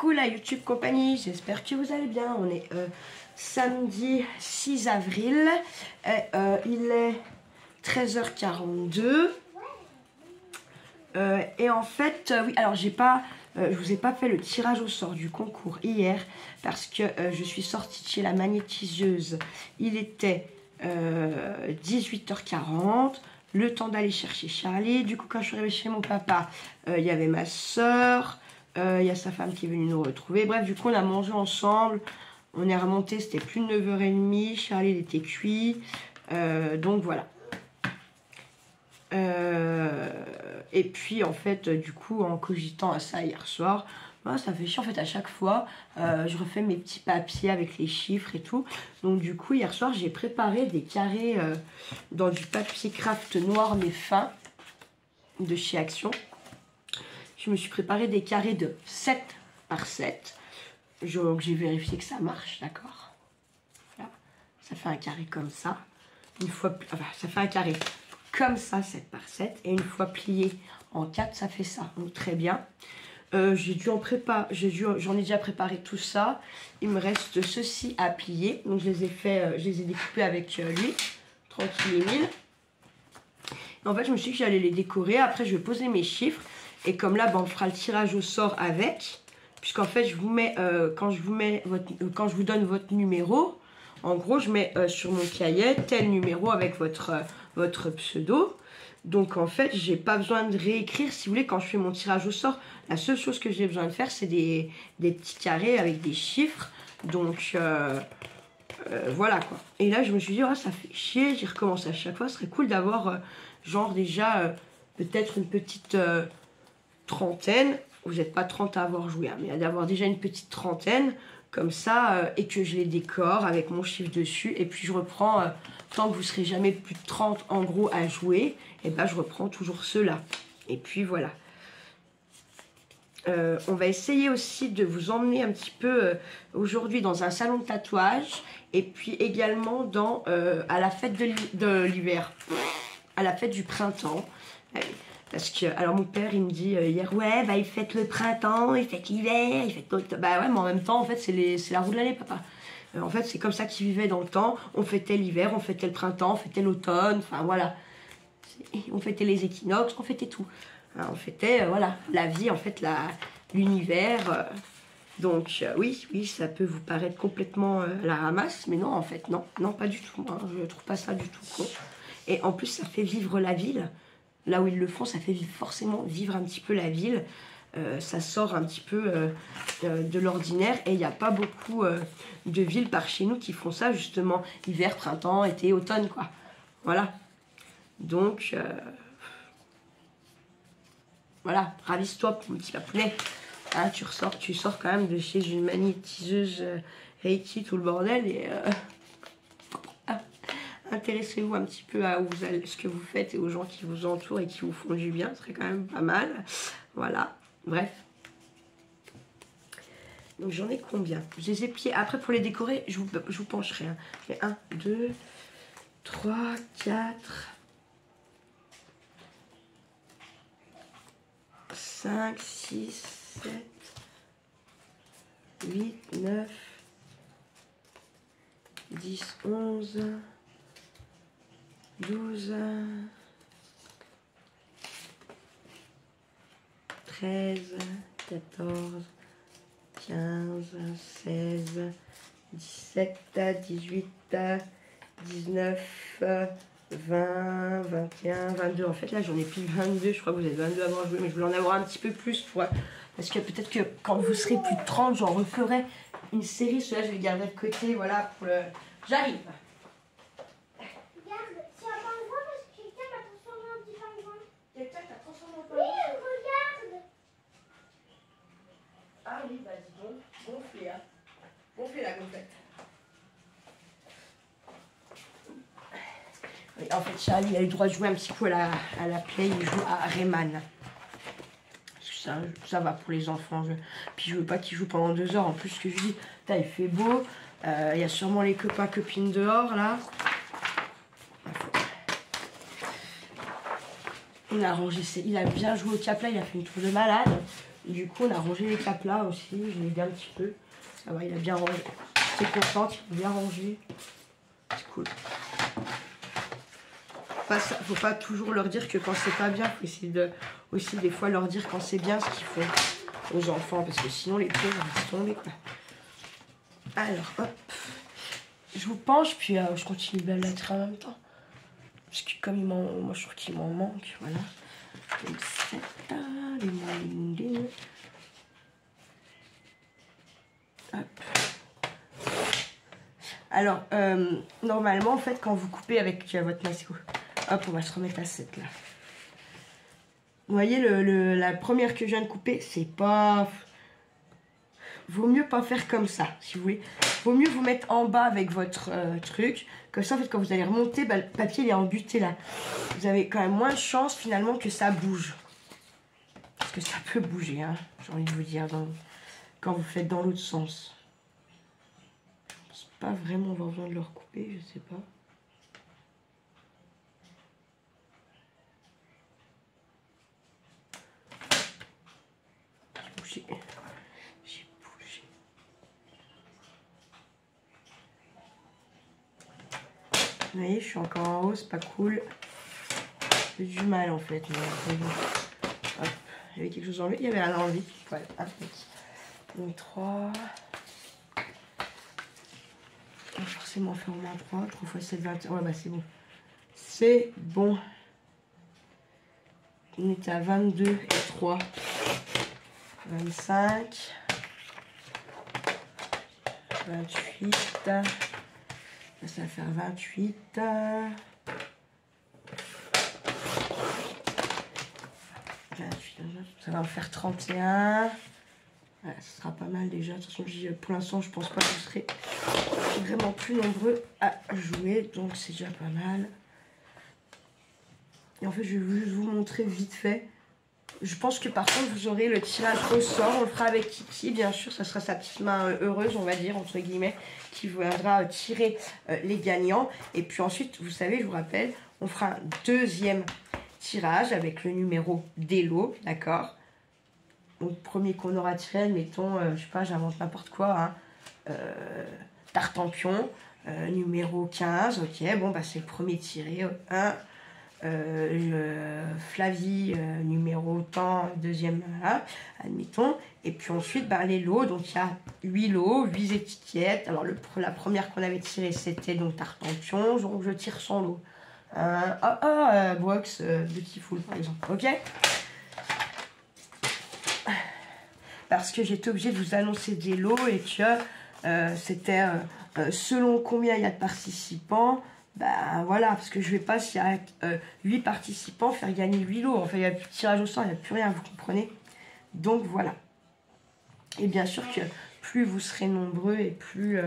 Coucou la YouTube compagnie, j'espère que vous allez bien. On est samedi 6 avril, il est 13h42. Et en fait, oui, alors je vous ai pas fait le tirage au sort du concours hier parce que je suis sortie de chez la magnétiseuse. Il était 18h40, le temps d'aller chercher Charlie. Du coup, quand je suis arrivée chez mon papa, il y avait ma soeur, il y a sa femme qui est venue nous retrouver. Bref, du coup, on a mangé ensemble. On est remonté, c'était plus de 9h30. Charlie, il était cuit. Donc voilà. Et puis en fait du coup en cogitant à ça hier soir, ça fait chier en fait à chaque fois je refais mes petits papiers avec les chiffres et tout. Donc du coup hier soir j'ai préparé des carrés dans du papier craft noir mais fin de chez Action. Je me suis préparé des carrés de 7 par 7. Donc j'ai vérifié que ça marche, d'accord. Voilà. Ça fait un carré comme ça. Une fois, enfin, ça fait un carré comme ça, 7 par 7. Et une fois plié en 4, ça fait ça. Donc très bien. J'en ai déjà préparé tout ça. Il me reste ceci à plier. Donc je les ai découpés avec lui. Tranquille. En fait, je me suis dit que j'allais les décorer. Après, je vais poser mes chiffres. Et comme là, on fera le tirage au sort avec. Puisqu'en fait, je vous mets, quand je vous donne votre numéro, en gros, je mets sur mon cahier tel numéro avec votre pseudo. Donc, en fait, j'ai pas besoin de réécrire. Si vous voulez, quand je fais mon tirage au sort, la seule chose que j'ai besoin de faire, c'est des petits carrés avec des chiffres. Donc, voilà quoi. Et là, je me suis dit, oh, ça fait chier, j'y recommence à chaque fois. Ce serait cool d'avoir, genre, déjà, peut-être une petite trentaine. Vous n'êtes pas 30 à avoir joué, hein, mais d'avoir déjà une petite trentaine. Comme ça, et que je les décore avec mon chiffre dessus. Et puis je reprends, tant que vous ne serez jamais plus de 30 en gros à jouer, et ben je reprends toujours ceux-là. Et puis voilà. On va essayer aussi de vous emmener un petit peu aujourd'hui dans un salon de tatouage. Et puis également à la fête de l'hiver. À la fête du printemps. Allez. Parce que, alors mon père, il me dit hier, ouais, bah il fête le printemps, il fête l'hiver, il fête l'automne. Bah ouais, mais en même temps, en fait, c'est la roue de l'année, papa. En fait, c'est comme ça qu'ils vivaient dans le temps. On fêtait l'hiver, on fêtait le printemps, on fêtait l'automne, enfin voilà. On fêtait les équinoxes, on fêtait tout. Hein, on fêtait, voilà, la vie, en fait, l'univers. Donc, oui, ça peut vous paraître complètement la ramasse, mais non, en fait, non, pas du tout. Hein, je trouve pas ça du tout con. Et en plus, ça fait vivre la ville. Là où ils le font, ça fait forcément vivre un petit peu la ville. Ça sort un petit peu de l'ordinaire. Et il n'y a pas beaucoup de villes par chez nous qui font ça, justement. Hiver, printemps, été, automne, quoi. Voilà. Donc, voilà. Ravise-toi, mon petit papounet. Hein, tu sors quand même de chez une magnétiseuse Reiki, tout le bordel. Et... intéressez-vous un petit peu à ce que vous faites et aux gens qui vous entourent et qui vous font du bien, ce serait quand même pas mal. Voilà, bref. Donc j'en ai combien? Je les ai pliés. Après pour les décorer, je vous pencherai. Hein. 1, 2, 3, 4, 5, 6, 7, 8, 9, 10, 11... 12, 13, 14, 15, 16, 17, 18, 19, 20, 21, 22. En fait, là, j'en ai plus 22. Je crois que vous êtes 22 à avoir joué, mais je voulais en avoir un petit peu plus parce que peut-être que quand vous serez plus de 30, j'en referai une série. Celui-là, je vais le garder de côté. Voilà, pour le... J'arrive. Ah oui, bah dis donc, gonflez, hein. Gonflez la gonflette. Oui, en fait, Charlie a eu le droit de jouer un petit peu à la play, il joue à Rayman. Ça va pour les enfants. Puis je veux pas qu'il joue pendant 2 heures. En plus, ce que je dis, il fait beau. Il y a sûrement les copains, copines dehors, là. On a rangé, il a bien joué au cap là, il a fait une tour de malade. Du coup, on a rangé les capes là aussi. Je l'ai aidé un petit peu. Ça va, il a bien rangé. J'étais contente, il a bien rangé. C'est cool. Faut pas toujours leur dire que quand c'est pas bien. Faut essayer de aussi des fois leur dire quand c'est bien ce qu'ils font aux enfants. Parce que sinon, les pauvres, ils sont tombés, quoi. Alors, hop. Je vous penche, puis je continue de la tirer en même temps. Parce que comme moi, je trouve qu'il m'en manque, voilà. Donc, c'est les hop. Alors, normalement, en fait, quand vous coupez avec votre masco, hop, on va se remettre à 7 là. Vous voyez, la première que je viens de couper, c'est pas... Vaut mieux pas faire comme ça, si vous voulez. Vaut mieux vous mettre en bas avec votre truc. Comme ça, en fait, quand vous allez remonter, bah, le papier il est embuté là. Vous avez quand même moins de chance, finalement, que ça bouge. Parce que ça peut bouger, hein, j'ai envie de vous dire, quand vous faites dans l'autre sens. Je pense pas vraiment avoir besoin de le recouper, je sais pas. J'ai bougé. Vous voyez, je suis encore en haut, c'est pas cool. J'ai du mal en fait. Mais hop, il y avait quelque chose enlevé. Il y avait un enlevé. Ouais, donc 3. Forcément faire au moins 3. 3 fois 7, 20. Ouais, bah c'est bon. C'est bon. On était à 22 et 3. 25. 28. Ça va faire 28. Ça va en faire 31. Ouais, ce sera pas mal déjà. De toute façon, pour l'instant, je pense pas que vous serez vraiment plus nombreux à jouer. Donc, c'est déjà pas mal. Et en fait, je vais juste vous montrer vite fait. Je pense que par contre, vous aurez le tirage au sort. On le fera avec Kiki, bien sûr. Ça sera sa petite main heureuse, on va dire, entre guillemets, qui viendra tirer les gagnants. Et puis ensuite, vous savez, je vous rappelle, on fera un deuxième tirage avec le numéro des lots, d'accord? Donc, premier qu'on aura tiré, mettons, je sais pas, j'invente n'importe quoi, hein, Tartampion, numéro 15, ok, bon, bah c'est le premier tiré, 1. Flavie, numéro tant, deuxième, là, admettons. Et puis ensuite, bah, les lots. Donc, il y a 8 lots, 8 étiquettes. Alors, la première qu'on avait tirée, c'était donc Tartampion. Donc, je tire son lot. Box, Beautiful, par exemple. Ok? Parce que j'étais obligée de vous annoncer des lots et que c'était selon combien il y a de participants. Ben voilà, parce que je vais pas, s'il y a 8 participants, faire gagner 8 lots. Enfin, il n'y a plus de tirage au sort, il n'y a plus rien, vous comprenez. Donc voilà. Et bien sûr que plus vous serez nombreux et plus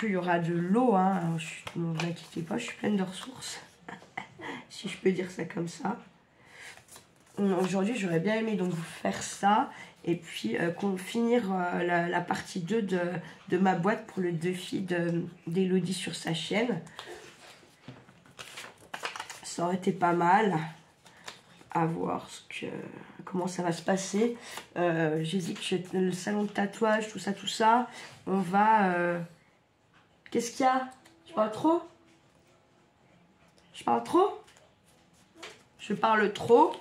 il y aura de lots. Hein. Ne vous inquiétez pas, je suis pleine de ressources. Si je peux dire ça comme ça. Aujourd'hui, j'aurais bien aimé donc vous faire ça. Et puis, finir la partie 2 de ma boîte pour le défi d'Elodie sur sa chaîne. Ça aurait été pas mal. À voir comment ça va se passer. J'ai dit que le salon de tatouage, tout ça, on va... Qu'est-ce qu'il y a? Je parle trop? Je parle trop? Je parle trop?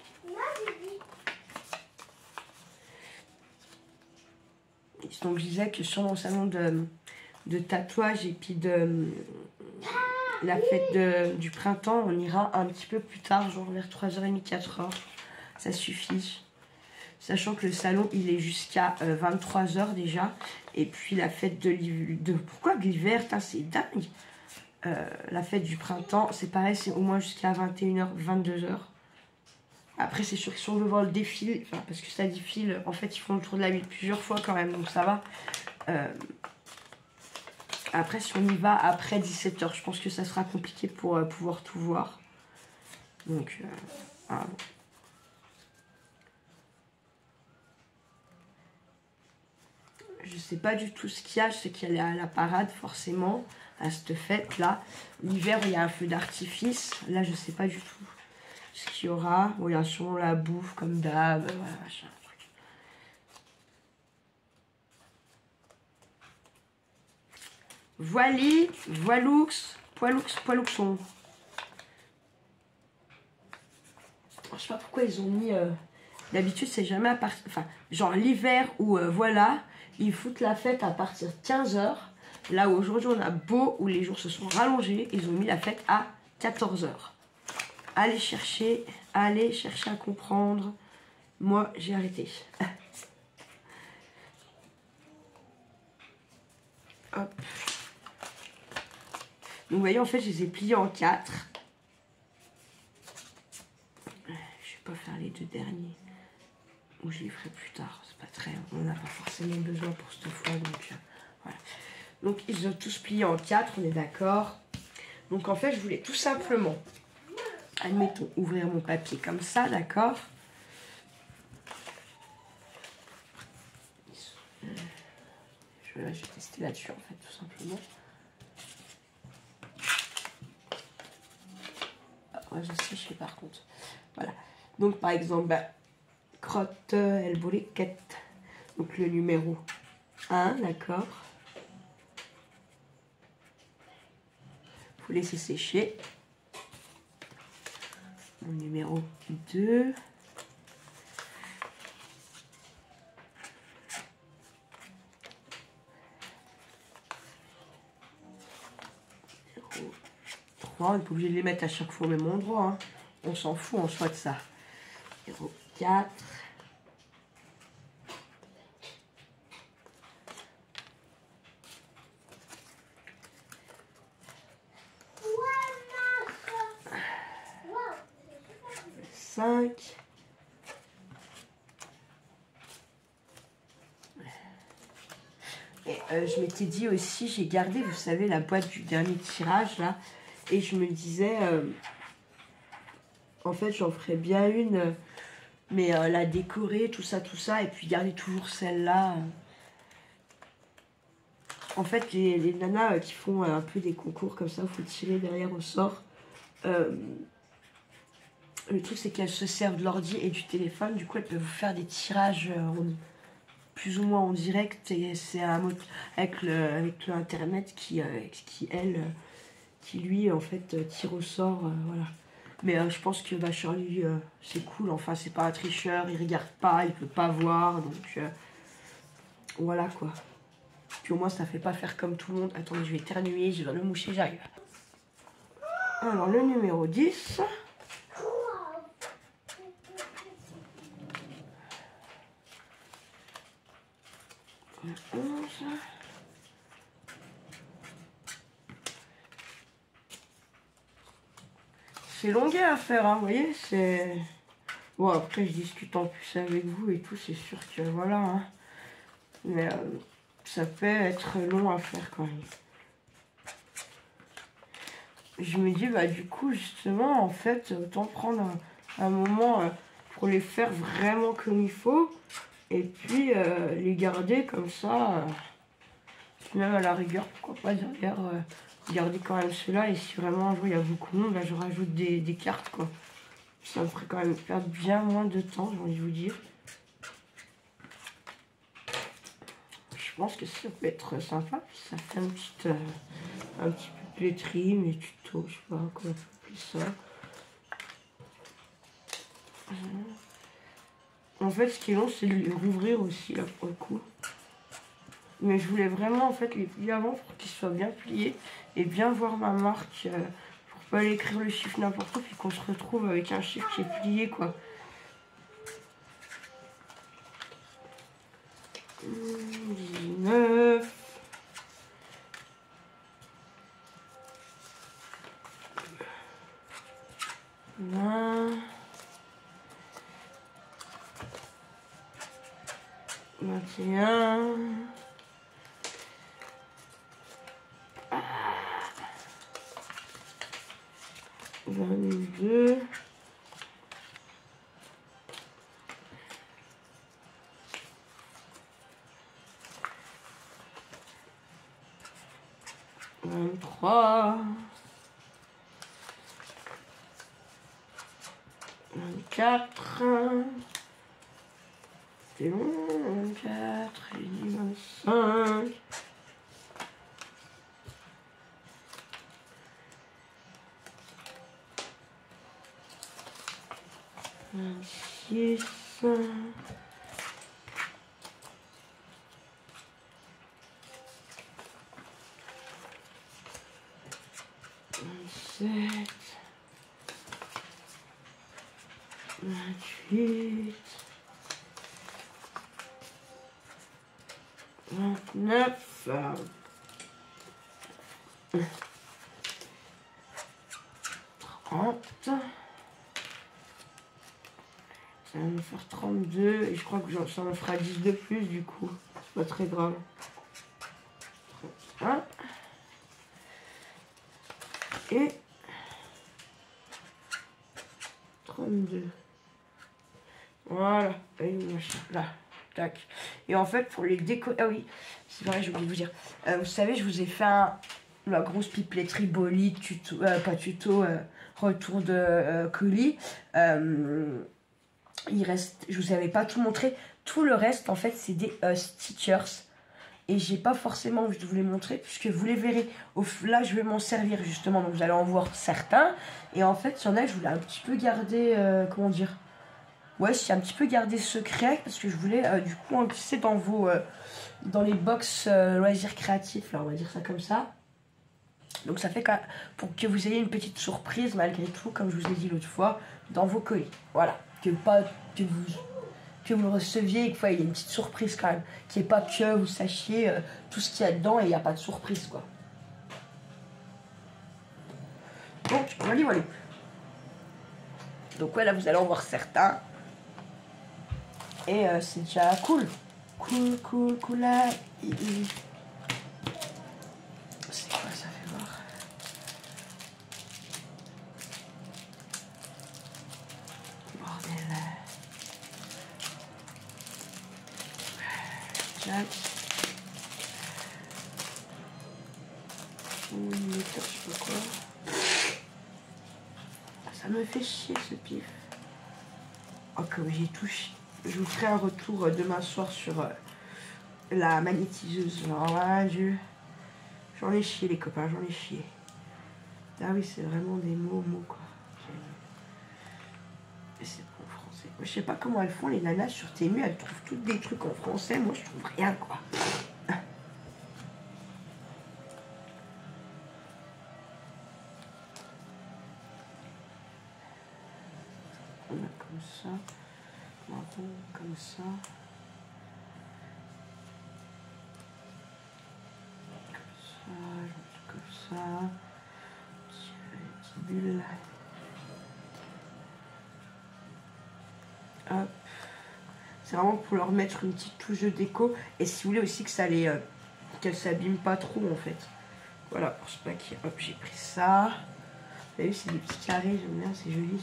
Donc je disais que sur mon salon de tatouage et puis de la fête du printemps, on ira un petit peu plus tard, genre vers 3h30, 4h. Ça suffit. Sachant que le salon, il est jusqu'à 23h déjà. Et puis la fête pourquoi de l'hiver? C'est dingue. La fête du printemps, c'est pareil, c'est au moins jusqu'à 21h, 22h. Après, c'est sûr que si on veut voir le défilé, enfin, parce que ça défile, en fait, ils font le tour de la ville plusieurs fois quand même, donc ça va. Après, si on y va après 17h, je pense que ça sera compliqué pour pouvoir tout voir. Donc, voilà. Bon. Je sais pas du tout ce qu'il y a, je sais qu'il y a la parade, forcément, à cette fête-là. L'hiver, il y a un feu d'artifice, là, je sais pas du tout ce qu'il y aura. Bon, il y a sûrement la bouffe, comme d'hab, voilà, machin, truc. Voili, voiloux, poilux, poiluxon. Je sais pas pourquoi ils ont mis... D'habitude, c'est jamais à partir... Enfin, genre l'hiver où, voilà, ils foutent la fête à partir de 15 h. Là où aujourd'hui, on a beau, où les jours se sont rallongés, ils ont mis la fête à 14 h. Allez chercher à comprendre. Moi, j'ai arrêté. Hop. Donc, vous voyez, en fait, je les ai pliés en 4. Je vais pas faire les 2 derniers. Ou je les ferai plus tard. C'est pas très... On n'a pas forcément besoin pour cette fois. Donc, voilà. Donc, ils ont tous plié en 4. On est d'accord. Donc, en fait, je voulais tout simplement... Admettons, ouvrir mon papier comme ça, d'accord. Je vais tester là-dessus, en fait, tout simplement. Ouais, je sais par contre. Voilà. Donc, par exemple, bah, crotte, elle volait 4. Donc, le numéro 1, d'accord. Faut laisser sécher. Mon numéro 2. Numéro 3. On n'est pas obligé de les mettre à chaque fois au même endroit. Hein. On s'en fout en soi de ça. Numéro 4. Et je m'étais dit aussi, j'ai gardé, vous savez, la boîte du dernier tirage là. Et je me disais, en fait, j'en ferais bien une, mais la décorer, tout ça, et puis garder toujours celle-là. En fait, les nanas qui font un peu des concours comme ça, il faut tirer derrière au sort. Le truc, c'est qu'elles se servent de l'ordi et du téléphone. Du coup, elles peuvent vous faire des tirages plus ou moins en direct. Et c'est un mot avec l'internet qui lui, en fait, tire au sort. Voilà. Mais je pense que Charlie, c'est cool. Enfin, c'est pas un tricheur. Il regarde pas, il peut pas voir. Donc, voilà quoi. Puis au moins, ça fait pas faire comme tout le monde. Attendez, je vais éternuer, je vais le moucher, j'arrive. Alors, le numéro 10. Le 11. C'est longuet à faire, hein, vous voyez, c'est... Bon, après, je discute en plus avec vous et tout, c'est sûr que, voilà, hein. Mais ça peut être long à faire quand même. Je me dis, bah, du coup, justement, en fait, autant prendre un moment pour les faire vraiment comme il faut. Et puis, les garder comme ça. Même à la rigueur, pourquoi pas derrière... garder quand même ceux-là, et si vraiment un jour il y a beaucoup de monde, là je rajoute des cartes quoi. Ça me ferait quand même perdre bien moins de temps, j'ai envie de vous dire. Je pense que ça peut être sympa, puis ça fait un petit peu de lettrine, des tutos, je sais pas comment on peut appeler ça. En fait, ce qui est long, c'est de les rouvrir aussi, là, pour le coup. Mais je voulais vraiment, en fait, les plier avant pour qu'ils soient bien pliés et bien voir ma marque pour pas aller écrire le chiffre n'importe où puis qu'on se retrouve avec un chiffre qui est plié, quoi. 19. 20. 21. 22. 23. 24. C'est long, 24, 25. 26. 27. 28. 29. 30. Ça va me faire 32 et je crois que ça me fera 10 de plus du coup. C'est pas très grave. 31. Et 32. Voilà. Et là. Tac. Et en fait, pour les déco... Ah oui, c'est vrai, j'ai oublié de vous dire. Vous savez, je vous ai fait la grosse pipetterie bolide, tuto, pas tuto, retour de colis. Il reste, je vous avais pas tout montré. Tout le reste, en fait, c'est des stickers. Et j'ai pas forcément envie de vous les montrer, puisque vous les verrez. Là, je vais m'en servir, justement. Donc, vous allez en voir certains. Et en fait, il y en a que je voulais un petit peu garder... comment dire? Ouais, j'ai un petit peu gardé secret, parce que je voulais, du coup, en glisser dans vos... dans les box loisirs créatifs, là, on va dire ça comme ça. Donc, ça fait pour que vous ayez une petite surprise, malgré tout, comme je vous ai dit l'autre fois, dans vos colis. Voilà. Que vous le receviez et qu'il y ait une petite surprise quand même. Qu'il n'y ait pas que vous sachiez tout ce qu'il y a dedans et il n'y a pas de surprise, quoi. Donc, voilà. Donc, voilà, vous allez en voir certains. Et c'est déjà cool. Cool, là. C'est quoi, ça fait voir? Bordel. Jack. Je sais pas quoi. Ça me fait chier ce pif. Oh, comme j'ai touché. Je vous ferai un retour demain soir sur la magnétiseuse. Alors là, j'en ai chié les copains, j'en ai chié. Ah oui, c'est vraiment des mots quoi. Et c'est en français. Je sais pas comment elles font les nanas sur Temu, elles trouvent toutes des trucs en français. Moi, je trouve rien quoi. On a comme ça. Comme ça. Comme ça. Petite bulle. Hop. C'est vraiment pour leur mettre une petite touche de déco. Et si vous voulez aussi que ça les... qu'elles s'abîment pas trop en fait. Voilà, pour ce paquet. Hop, j'ai pris ça. Vous avez vu, c'est des petits carrés, j'aime bien, c'est joli.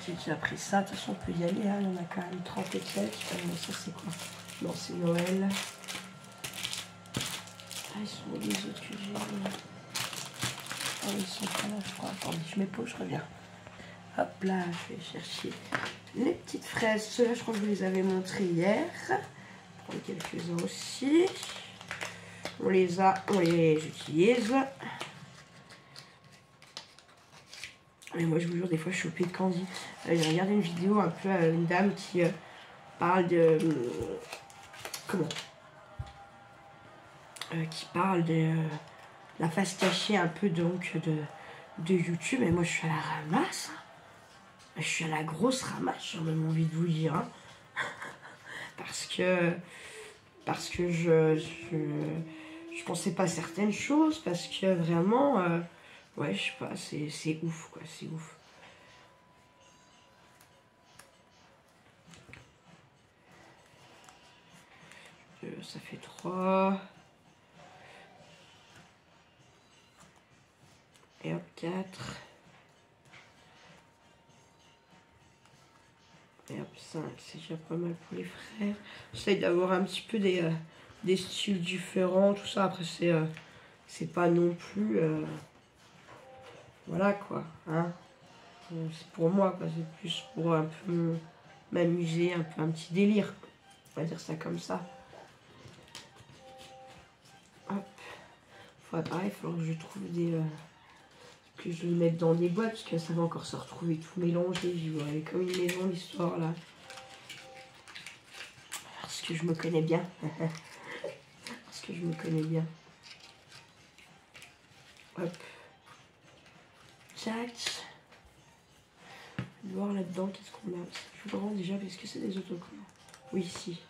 J'ai déjà pris ça, de toute façon on peut y aller, hein. Il y en a quand même 30 et quelques. Ça c'est quoi? Non, c'est Noël. Ah, ils sont où les autres que j'ai? Oh, ils sont pas là, je crois. Attendez, je mets pause, je reviens. Hop là, je vais chercher les petites fraises. Ceux-là, je crois que je vous les avais montrés hier. Prendre quelques-uns aussi. On les utilise. Mais moi, je vous jure, des fois, je suis au pied de Candy. J'ai regardé une vidéo un peu à une dame qui parle de... comment qui parle de la face cachée un peu donc de YouTube. Et moi, je suis à la ramasse. Je suis à la grosse ramasse, j'ai même envie de vous le dire. Hein. parce que je pensais pas certaines choses. Parce que vraiment... ouais, je sais pas, c'est ouf, quoi, c'est ouf. Ça fait 3. Et hop, 4. Et hop, 5. C'est déjà pas mal pour les frères. J'essaye d'avoir un petit peu des styles différents, tout ça. Après, c'est pas non plus... voilà quoi, hein. C'est pour moi, quoi. C'est plus pour un peu m'amuser, un peu un petit délire. On va dire ça comme ça. Hop. Pareil, il faut que je trouve des que je vais le mettre dans des boîtes parce que ça va encore se retrouver tout mélangé. J'y vois comme une maison l'histoire là. Parce que je me connais bien. Parce que je me connais bien. Hop. Tac. Voir là-dedans qu'est-ce qu'on a. C'est plus grand déjà parce que c'est des autocollants. Oui, ici.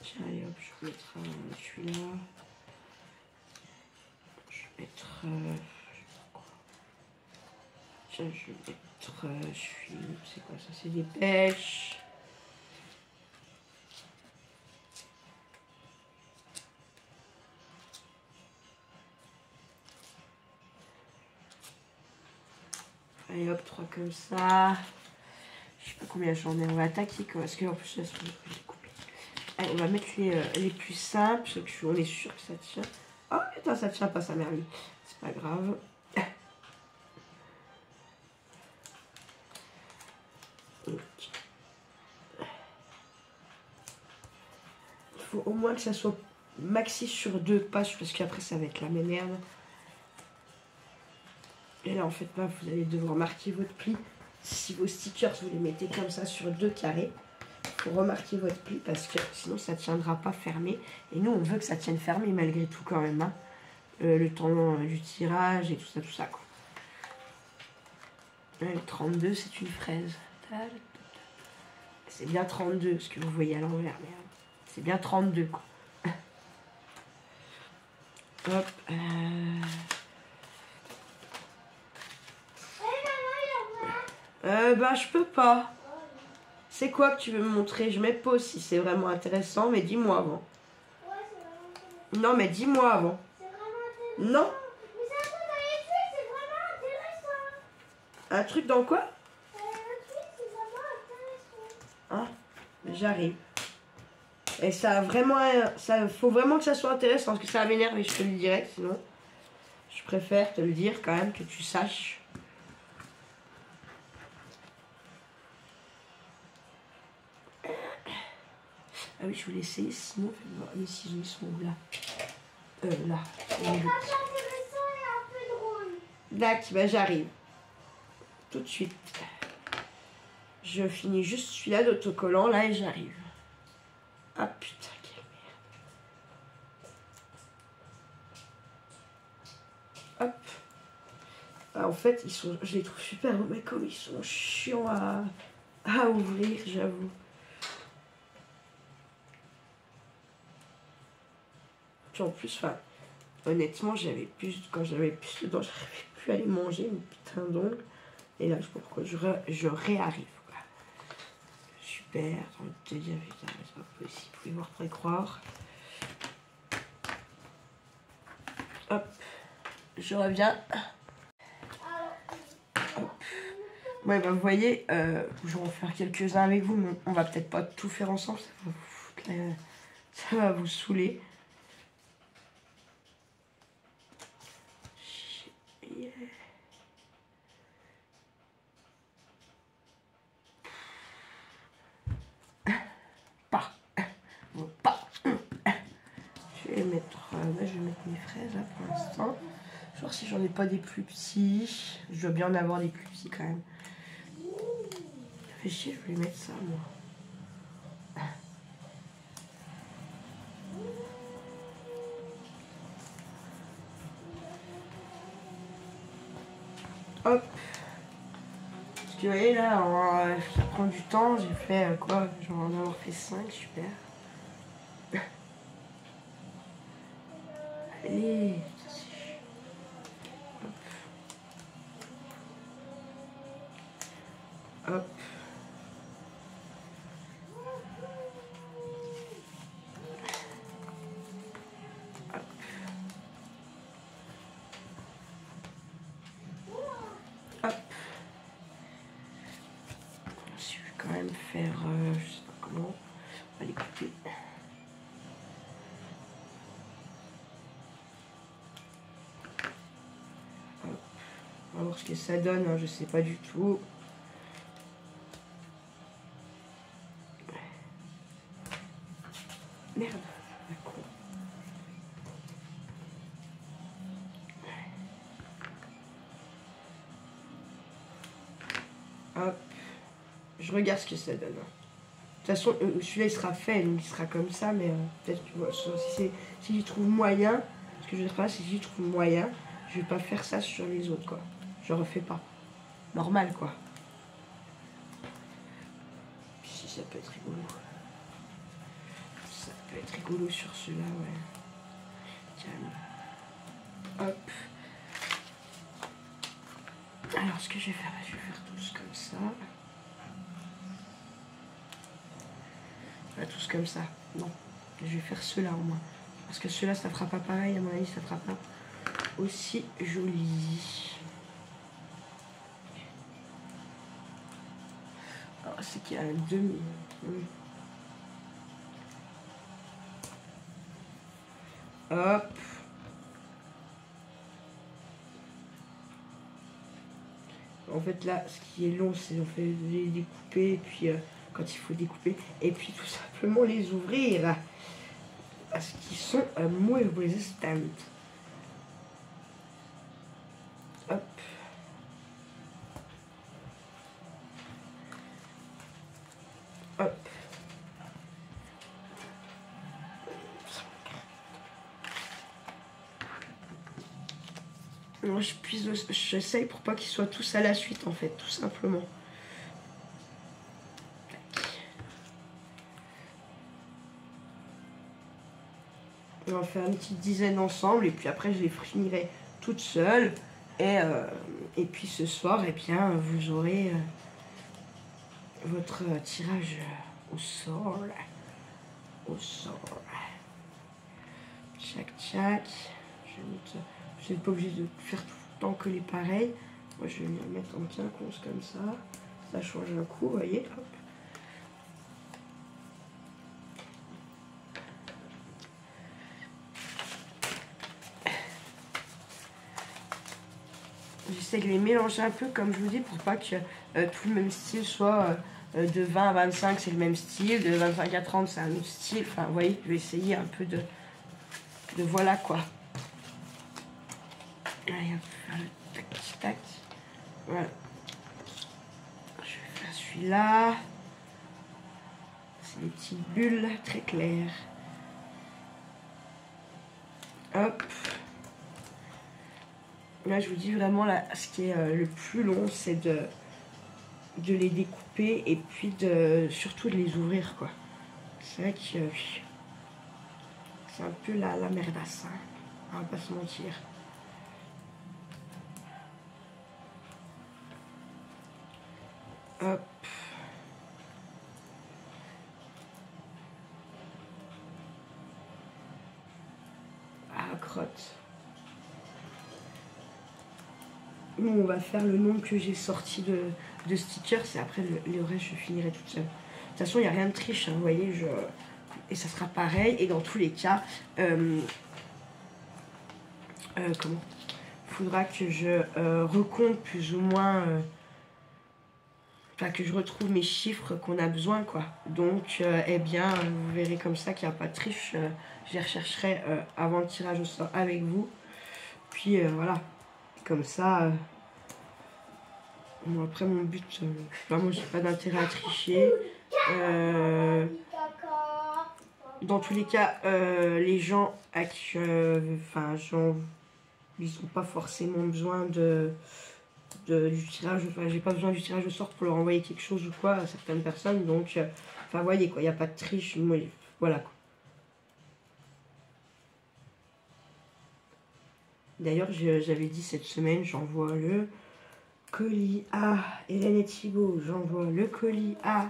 Tiens, allez hop, je vais mettre celui-là. Je vais mettre. Tiens, je vais mettre. C'est quoi ça? C'est des pêches. Allez hop, 3 comme ça. Je sais pas combien j'en ai. On va attaquer quoi. Parce qu'en plus, elles sont découpées. Allez, on va mettre les plus simples. Parce qu'on est sûr que ça tient. Oh, putain, ça tient pas, ça merveille. C'est pas grave. Il faut au moins que ça soit maxi sur 2 pages. Parce qu'après, ça va être la même merde. Et là, en fait, là, vous allez devoir marquer votre pli. Si vos stickers, vous les mettez comme ça sur 2 carrés, il faut remarquer votre pli parce que sinon, ça ne tiendra pas fermé. Et nous, on veut que ça tienne fermé malgré tout quand même. Hein. Le temps du tirage et tout ça, quoi. Le 32, c'est une fraise. C'est bien 32, ce que vous voyez à l'envers. C'est bien 32, quoi. Hop. Bah, je peux pas. C'est quoi que tu veux me montrer? Je mets pause si c'est vraiment intéressant, mais dis-moi avant. Ouais, c'est vraiment... Non, mais dis-moi avant. C'est vraiment intéressant. Non. Mais c'est un truc dans les trucs, c'est vraiment intéressant. Un truc dans quoi? Le truc, c'est vraiment intéressant. Ah, j'arrive. Et ça a vraiment... Ça, faut vraiment que ça soit intéressant, parce que ça m'énerve et je te le dirai, sinon... Je préfère te le dire quand même, que tu saches. Ah oui, je voulais essayer, sinon, les ciseaux, ils sont où, là? Là. C'est intéressant et un peu drôle. D'accord, bah j'arrive. Tout de suite. Je finis juste celui-là d'autocollant, là, et j'arrive. Ah putain, quelle merde. Hop. Ah, en fait, je les trouve super beaux, mais comme ils sont chiants à ouvrir, j'avoue. Puis en plus, enfin, honnêtement, quand j'avais plus dedans, j'arrivais plus à les manger, une putain d'ongle. Et là, je sais pas pourquoi, je réarrive. Voilà. Super, j'ai envie de te dire, putain, c'est pas possible, vous pouvez voir pour y croire. Hop, je reviens. Hop. Ouais, bah vous voyez, je vais en faire quelques-uns avec vous, mais on va peut-être pas tout faire ensemble, ça va vous saouler. Yeah. Pas. Je vais mettre, mes fraises là pour l'instant. Je vais voir si j'en ai pas des plus petits. Je dois bien en avoir des plus petits quand même. Ça fait chier, je vais mettre ça moi. Hop. Parce que vous voyez là, ça prend du temps. J'ai fait quoi? Je vais en avoir fait 5, super. Allez. Hop. Hop. Hop. Je vais quand même faire, je sais pas comment, on va les couper. Hop. On va voir ce que ça donne, hein, je sais pas du tout. Merde. Je regarde ce que ça donne. De toute façon, celui-là il sera fait, donc il sera comme ça, mais peut-être que voilà, si j'y trouve moyen, ce que je vais faire, si j'y trouve moyen, je vais pas faire ça sur les autres, quoi. Je refais pas. Normal, quoi. Puis si ça peut être rigolo. Ça peut être rigolo sur celui-là, ouais. Calme. Hop. Alors, ce que je vais faire, je vais faire tous comme ça. Pas tous comme ça. Non. Je vais faire ceux-là au moins. Parce que ceux-là, ça fera pas pareil. À mon avis, ça fera pas aussi joli. Alors, c'est qu'il y a un demi. Hop. En fait, là, ce qui est long, c'est on fait les découper, et puis quand il faut découper, et puis tout simplement les ouvrir. Parce qu'ils sont moins résistants. Hop. Hop. Moi, j'essaye pour pas qu'ils soient tous à la suite, en fait, tout simplement. On va faire une petite dizaine ensemble, et puis après, je les finirai toutes seules. Et puis ce soir, eh bien, vous aurez votre tirage au sort. Au sort. Tchac, tchac. Je n'êtes pas obligé de faire tout le temps que les pareils. Moi, je vais les mettre en quinconce comme ça. Ça change un coup, vous voyez. Hop. J'essaie de les mélanger un peu, comme je vous dis, pour pas que tout le même style soit de 20 à 25, c'est le même style. De 25 à 30, c'est un autre style. Enfin, vous voyez, je vais essayer un peu de voilà, quoi. Allez, hop, faire le tac, tac. Voilà. Je vais faire celui-là. C'est des petites bulles très claires. Hop. Là, je vous dis vraiment, là, ce qui est le plus long, c'est de les découper et puis surtout de les ouvrir, quoi. C'est vrai que c'est un peu la merdasse, hein. On va pas se mentir. Hop. Ah, crotte. Nous, on va faire le nombre que j'ai sorti de stickers et après le reste, je finirai toute seule. De toute façon, il n'y a rien de triche, hein, vous voyez, et ça sera pareil. Et dans tous les cas, comment il faudra que je recompte plus ou moins, enfin que je retrouve mes chiffres qu'on a besoin, quoi. Donc, eh bien, vous verrez comme ça qu'il n'y a pas de triche. Je les rechercherai avant le tirage au sort avec vous. Puis voilà, comme ça. Bon, après, mon but, moi, j'ai pas d'intérêt à tricher. Dans tous les cas, les gens à qui, enfin, ils n'ont pas forcément besoin du tirage. Enfin, j'ai pas besoin du tirage au sort pour leur envoyer quelque chose ou quoi à certaines personnes. Donc, enfin, voyez quoi, il n'y a pas de triche. Moi, voilà quoi. D'ailleurs, j'avais dit cette semaine, j'envoie le colis à Hélène et Thibault, j'envoie le colis à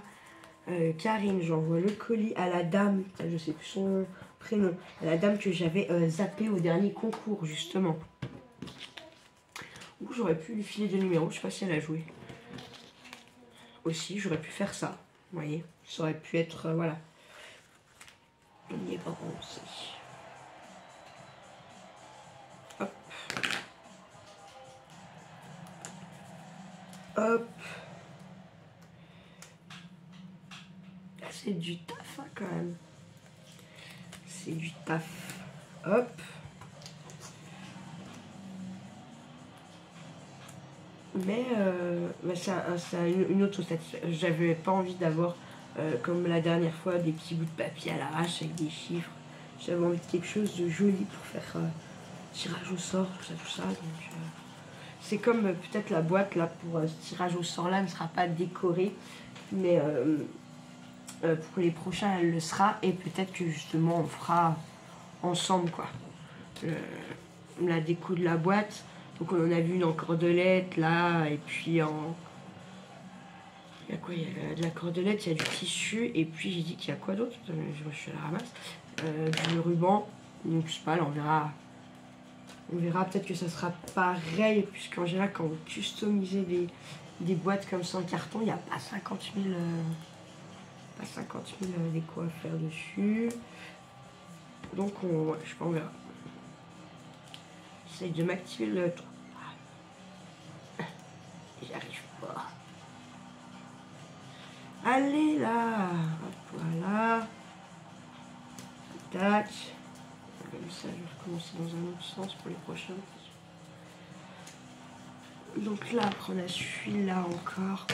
Karine, j'envoie le colis à la dame, je sais plus son prénom, à la dame que j'avais zappé au dernier concours, justement. Ou j'aurais pu lui filer des numéros, je sais pas si elle a joué. Aussi, j'aurais pu faire ça, vous voyez, ça aurait pu être, voilà. On y est pas bon aussi. Hop. Hop. C'est du taf, hein, quand même. C'est du taf. Hop. Mais c'est une autre satisfaction. J'avais pas envie d'avoir, comme la dernière fois, des petits bouts de papier à l'arrache avec des chiffres. J'avais envie de quelque chose de joli pour faire tirage au sort, tout ça. Donc, c'est comme peut-être la boîte là pour ce tirage au sort là ne sera pas décorée, mais pour les prochains elle le sera, et peut-être que justement on fera ensemble quoi. La déco de la boîte. Donc on en a vu une en cordelette là, et puis en... Il y a quoi? Il y a de la cordelette, il y a du tissu, et puis j'ai dit qu'il y a quoi d'autre? Je suis à la ramasse. Du ruban. Donc je sais pas, là on verra. On verra, peut-être que ça sera pareil, puisqu'en général quand vous customisez des boîtes comme ça en carton, il n'y a pas 50 000 déco à faire dessus. Donc ouais, je sais pas, on verra. J'essaye de m'activer le truc. J'y arrive pas. Allez là. Hop, voilà. Tac. Comme ça, je vais recommencer dans un autre sens pour les prochains. Donc là, après on a celui-là encore.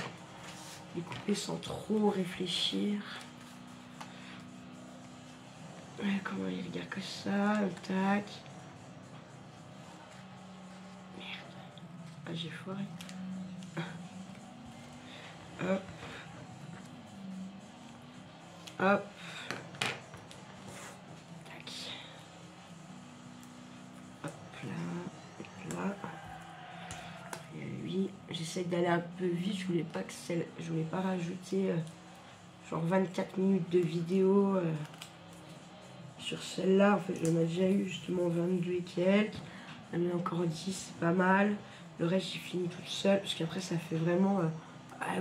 Découpé sans trop réfléchir. Ouais, comment il regarde que ça. Tac. Merde. Ah, j'ai foiré. Hop. Hop. Tac. Hop là. Et lui, j'essaie d'aller un peu vite. Je voulais pas rajouter genre 24 minutes de vidéo sur celle-là. En fait, j'en ai déjà eu justement 22 et quelques. J'en ai encore 10, c'est pas mal. Le reste, j'ai fini toute seule parce qu'après, ça fait vraiment.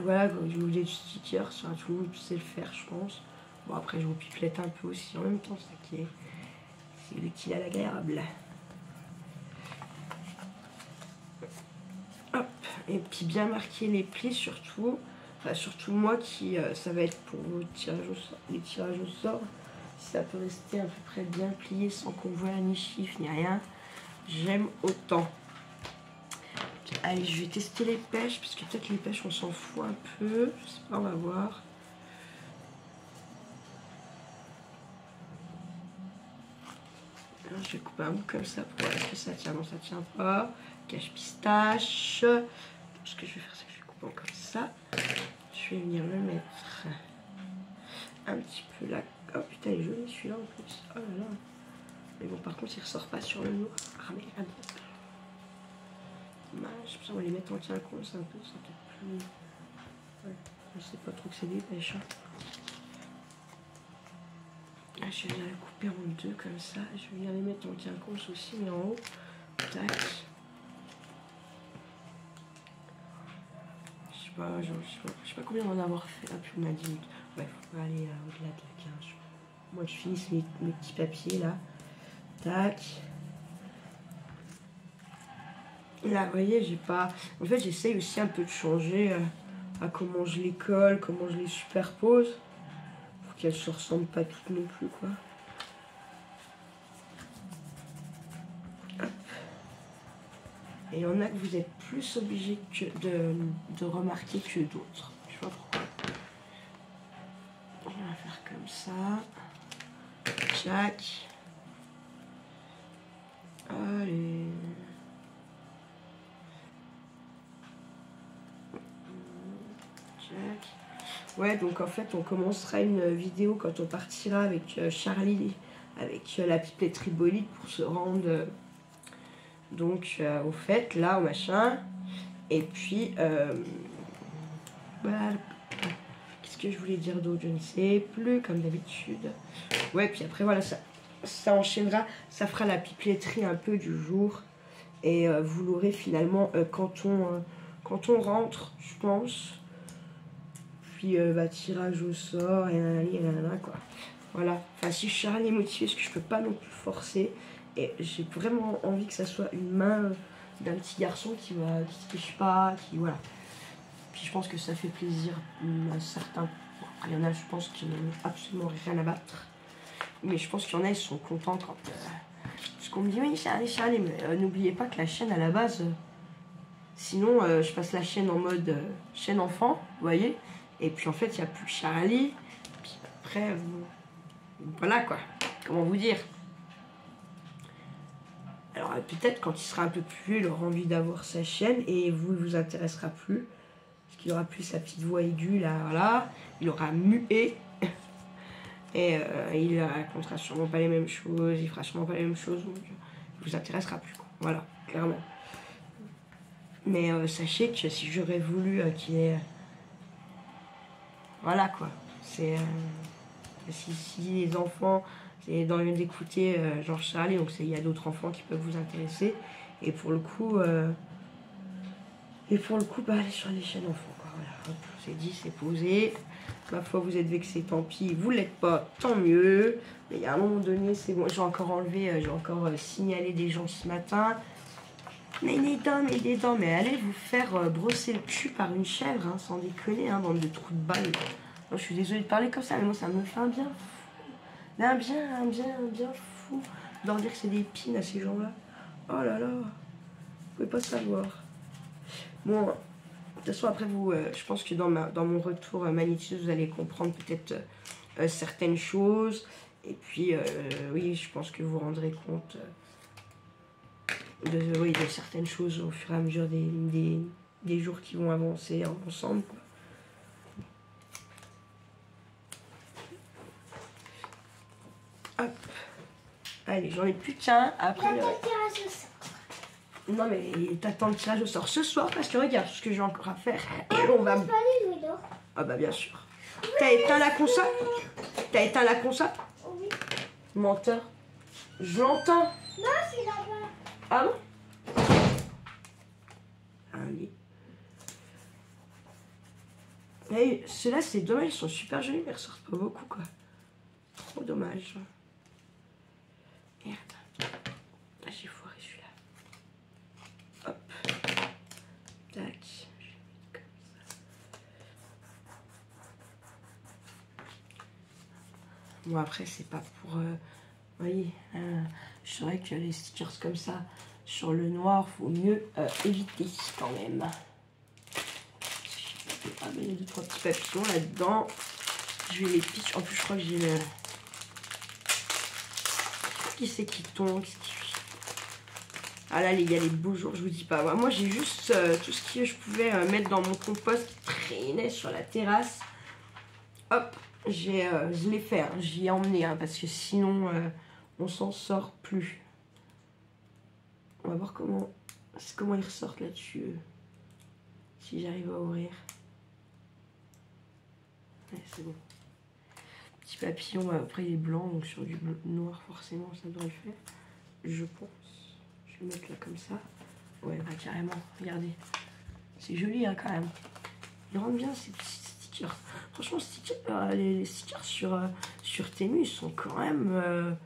Voilà, quand je voulais des stickers, ça, tout le monde sait le faire, je pense. Bon, après, je vous pipelette un peu aussi en même temps, c'est ça qui est. C'est l'utile à l'agréable. Hop, et puis bien marquer les plis surtout. Enfin, surtout moi qui. Ça va être pour vos tirages au sort, les tirages au sort. Ça peut rester à peu près bien plié sans qu'on voit ni chiffre ni rien. J'aime autant. Allez, je vais tester les pêches, parce que peut-être les pêches on s'en fout un peu. Je sais pas, on va voir. Alors, je vais couper un bout comme ça pour voir est-ce que ça tient. Non, ça tient pas. Cache pistache. Ce que je vais faire, c'est que je vais couper comme ça. Je vais venir le mettre un petit peu là. Oh putain, il est joli celui-là en plus. Oh là là. Mais bon, par contre, il ressort pas sur le noir. Ah merde. Dommage. On va les mettre en quinconce un peu. C'est peut-être plus. Ouais. Je sais pas trop que c'est des pêches. Hein. Ah, je vais venir le couper en deux comme ça. Je vais venir les mettre en quinconce aussi, mais en haut. Tac. Je sais pas combien on va en avoir fait. Ah, puis on a 10 minutes. Ouais, faut pas aller au-delà de la 15. Moi, je finisse mes petits papiers là. Tac. Là, vous voyez, j'ai pas. En fait, j'essaye aussi un peu de changer à comment je les colle, comment je les superpose. Pour qu'elles se ressemblent pas toutes non plus, quoi. Hop. Et il y en a que vous êtes plus obligés de remarquer que d'autres. Je sais pas pourquoi. On va faire comme ça. Tchac. Allez. Tchac. Ouais, donc en fait, on commencera une vidéo quand on partira avec Charlie, avec la pipetterie bolide pour se rendre donc au fait, là, au machin. Et puis, voilà. Qu'est-ce que je voulais dire d'autre? Je ne sais plus, comme d'habitude. Ouais, puis après, voilà, ça enchaînera, ça fera la pipetterie un peu du jour. Et vous l'aurez finalement quand on rentre, je pense. Puis tirage au sort, et nanana, quoi. Voilà. Enfin, si Charlie est motivé, parce que je peux pas non plus forcer. Et j'ai vraiment envie que ça soit une main d'un petit garçon qui se triche pas, qui voilà. Puis je pense que ça fait plaisir à certains. Il y en a, je pense, qui n'ont absolument rien à battre. Mais je pense qu'il y en a, ils sont contents quand. Parce qu'on me dit, oui, Charlie, mais n'oubliez pas que la chaîne à la base, Sinon, je passe la chaîne en mode chaîne enfant, vous voyez. Et puis en fait, il n'y a plus que Charlie. Puis après, voilà quoi. Comment vous dire? Alors peut-être quand il sera un peu plus vieux, il aura envie d'avoir sa chaîne et vous, il vous intéressera plus. Parce qu'il aura plus sa petite voix aiguë là, voilà. Il aura muet. Et il racontera sûrement pas les mêmes choses, il fera sûrement pas les mêmes choses, donc il vous intéressera plus quoi. Voilà, clairement. Mais sachez que si j'aurais voulu qu'il ait... voilà quoi. C'est... si les enfants, c'est dans le d'écouter Georges Charlie, donc il y a d'autres enfants qui peuvent vous intéresser. Et pour le coup, bah, allez sur les chaînes enfants quoi. Voilà, hop, c'est dit, c'est posé. Ma foi, vous êtes vexé, tant pis. Vous l'êtes pas, tant mieux. Mais il y a un moment donné, c'est bon. J'ai encore enlevé, j'ai encore signalé des gens ce matin. Mais des dents, mais allez vous faire brosser le cul par une chèvre, hein, sans déconner, hein, bande de trous de balle. Je suis désolée de parler comme ça, mais moi ça me fait un bien fou. Un bien fou. De leur dire que c'est des épines à ces gens-là. Oh là là, vous pouvez pas savoir. Bon, de toute façon après vous, je pense que dans mon retour magnétisme, vous allez comprendre peut-être certaines choses. Et puis, oui, je pense que vous vous rendrez compte de certaines choses au fur et à mesure des jours qui vont avancer ensemble, quoi. Hop. Allez, j'en ai plus qu'un. Après, non mais t'attends le tirage au sort ce soir parce que regarde ce que j'ai encore à faire. Et on va... Ah bah bien sûr. T'as éteint la console? T'as éteint la console? Oui. Menteur. Je l'entends. Non, c'est là-bas. Ah bon? Allez. Mais ceux-là, c'est dommage, ils sont super jolis, mais ils ressortent pas beaucoup, quoi. Trop dommage. Merde. Ah, j'ai foiré celui-là. Hop. Tac. Je vais mettre comme ça. Bon, après, c'est pas pour... vous voyez, je saurais que les stickers comme ça, sur le noir, faut mieux éviter quand même. Ah, mais il y a 2-3 petits papillons là-dedans. Je vais les pitch. En plus, je crois que j'ai le... Qu'est-ce qui c'est qui tombe? Ah là, il y a les beaux jours, je vous dis pas. Moi, j'ai juste tout ce que je pouvais mettre dans mon compost qui traînait sur la terrasse. Hop, je l'ai fait. Hein. J'y ai emmené, hein, parce que sinon, on s'en sort plus. On va voir comment ils ressortent là-dessus. Si j'arrive à ouvrir. Ouais, c'est bon. Petit papillon, après il est blanc, donc sur du bleu, noir forcément ça doit le faire. Je pense. Je vais le mettre là comme ça. Ouais, bah carrément, regardez. C'est joli hein, quand même. Ils rendent bien ces petits stickers. Franchement, les stickers sur Temu, ils sont quand même...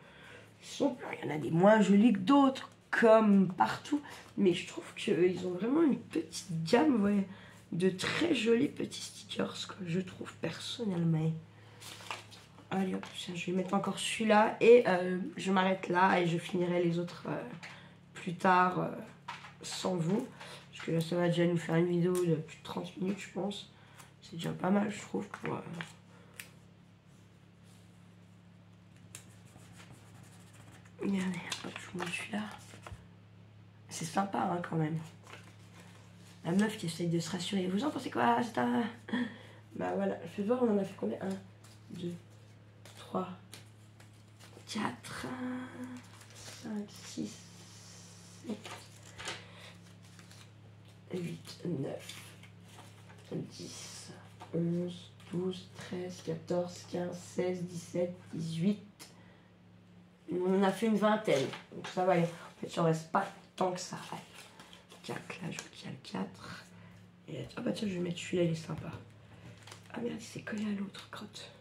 il y en a des moins jolis que d'autres, comme partout. Mais je trouve qu'ils ont vraiment une petite gamme, ouais, de très jolis petits stickers, quoi, je trouve personnellement. Allez hop, je vais mettre encore celui-là et je m'arrête là et je finirai les autres plus tard sans vous. Parce que là, ça va déjà nous faire une vidéo de plus de 30 minutes, je pense. C'est déjà pas mal, je trouve, pour... Regardez, hop, je vous montre celui-là. C'est sympa, hein, quand même. La meuf qui essaye de se rassurer. Vous en pensez quoi? C'est un... Bah voilà, fais voir, on en a fait combien? 1, 2, 3, 4, 5, 6, 7, 8, 9, 10, 11, 12, 13, 14, 15, 16, 17, 18. On en a fait une vingtaine. Donc ça va, en fait, j'en reste pas tant que ça. 4, là, je vois qu'il y a le 4. Et... ah bah tiens, je vais mettre celui-là, il est sympa. Ah merde, il s'est collé à l'autre, crotte.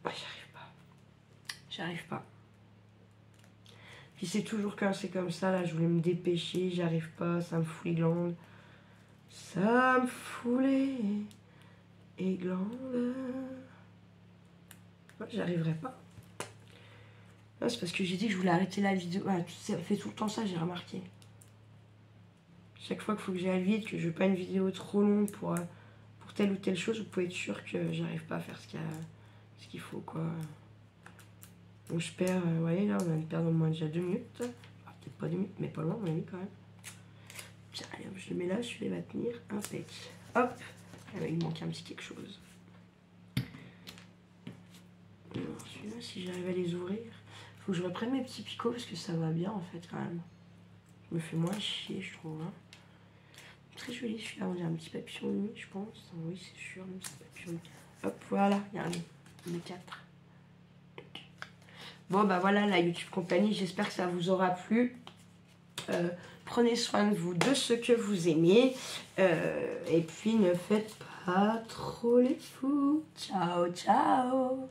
Ah, j'arrive pas. Puis c'est toujours quand c'est comme ça, là, je voulais me dépêcher, j'arrive pas, ça me fout les glandes. Ça me fout les glandes. Ouais, j'arriverai pas. Non, c'est parce que j'ai dit que je voulais arrêter la vidéo. Ah, ça fait tout le temps ça, j'ai remarqué. Chaque fois qu'il faut que j'aille vite, que je veux pas une vidéo trop longue pour telle ou telle chose, vous pouvez être sûr que j'arrive pas à faire ce qu'il faut, quoi. Donc je perds, vous voyez là, on vient de perdre au moins déjà 2 minutes. Ah, peut-être pas 2 minutes, mais pas loin, on a mis quand même. Tiens, allez, je le mets là, celui-là va tenir. Impec. Hop. Ah, il manque un petit quelque chose. Alors celui-là, si j'arrive à les ouvrir, faut que je reprenne mes petits picots parce que ça va bien en fait quand même. Je me fais moins chier, je trouve. Hein. Très joli celui-là, on dirait un petit papillon de nuit, je pense. Oui, c'est sûr, un petit papillon de nuit. Hop, voilà, il y a un 4. Bon, bah voilà la YouTube compagnie, j'espère que ça vous aura plu. Prenez soin de vous, de ce que vous aimez. Et puis ne faites pas trop les fous. Ciao, ciao.